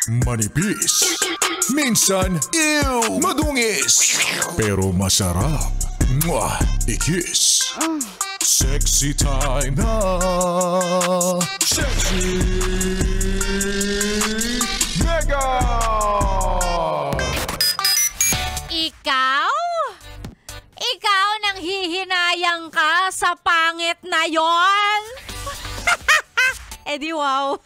Manipis. Minsan, ew, madungis. Pero masarap. Mwah, ikis. Sexy time na. Sexy Mega! Ikaw? Ikaw nang hihinayang ka sa pangit na yon? Di wow.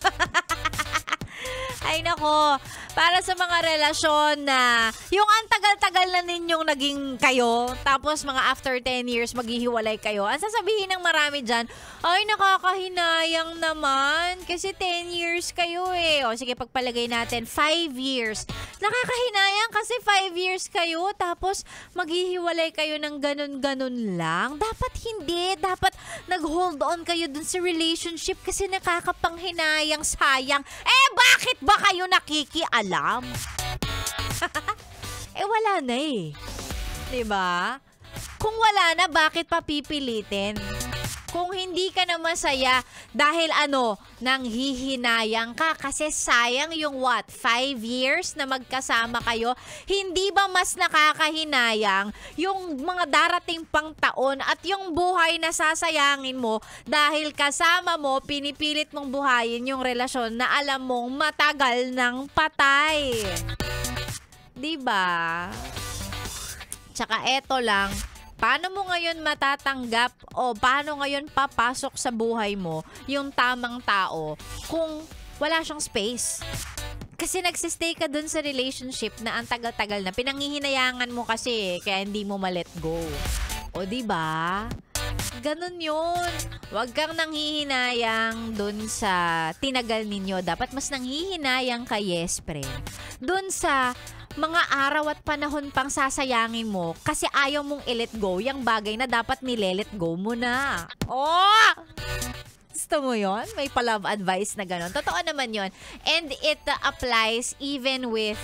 Ay nako, para sa mga relasyon na yung ang tagal-tagal na ninyong naging kayo, tapos mga after 10 years maghihiwalay kayo, ang sasabihin ng marami dyan, ay nakakahinayang naman kasi 10 years kayo eh. O sige, pagpalagay natin 5 years. Nakakahinayang kasi 5 years kayo tapos maghihiwalay kayo ng ganun-ganun lang. Dapat hindi. Dapat nag-hold on kayo dun sa relationship kasi nakakapanghinayang, sayang. Bakit ba kayo nakikialam? Wala na eh. Diba? Kung wala na, bakit pa pipilitin? Kung hindi ka na masaya dahil nanghihinayang ka kasi sayang yung 5 years na magkasama kayo, hindi ba mas nakakahinayang yung mga darating pang taon at yung buhay na sasayangin mo dahil kasama mo, pinipilit mong buhayin yung relasyon na alam mong matagal ng patay. Diba? Tsaka eto lang, paano mo ngayon matatanggap o paano ngayon papasok sa buhay mo yung tamang tao kung wala siyang space? Kasi nagsistay ka dun sa relationship na ang tagal-tagal na. Pinanghihinayangan mo kasi kaya hindi mo ma-let go. O diba? Ganun yun. Huwag kang nanghihinayang dun sa tinagal ninyo. Dapat mas nanghihinayang ka, yes, friend. Dun sa mga araw at panahon pang sasayangin mo kasi ayaw mong i-let go yung bagay na dapat nile-let go mo na. Oh! Gusto mo yun? May pa-love advice na gano'n. Totoo naman yun. And it applies even with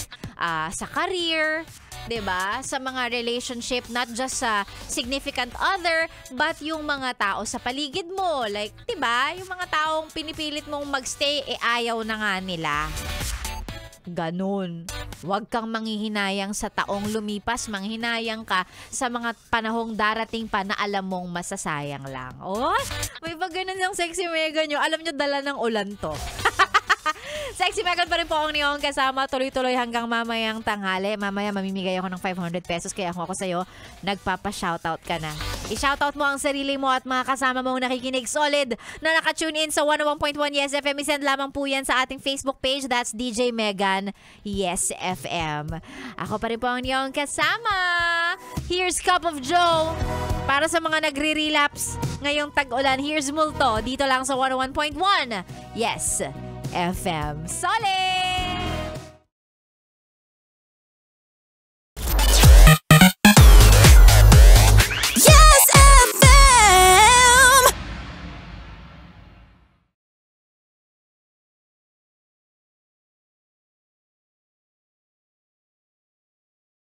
sa career, 'di ba? Sa mga relationship, not just sa significant other, but yung mga tao sa paligid mo. Like, 'di ba? Yung mga taong pinipilit mong magstay, ayaw na nga nila. Ganun. Huwag kang manghihinayang sa taong lumipas. Manghinayang ka sa mga panahong darating pa na alam mong masasayang lang. Oh, may ba ganun yung sexy mega nyo? Alam nyo, dala ng ulan to. Sexy Megan pa rin po ang niyong kasama. Tuloy-tuloy hanggang mamayang tanghali. Mamaya mamimigay ako ng 500 pesos. Kaya kung ako sa'yo, nagpapa-shoutout ka na. I-shoutout mo ang sarili mo at mga kasama mong nakikinig solid na nakatune in sa 101.1 Yes FM. I-send lamang po yan sa ating Facebook page. That's DJ Megan Yes FM. Ako pa rin po ang niyong kasama. Here's Cup of Joe. Para sa mga nagre-relapse ngayong tag-ulan, here's Multo. Dito lang sa 101.1 Yes FM. Solid!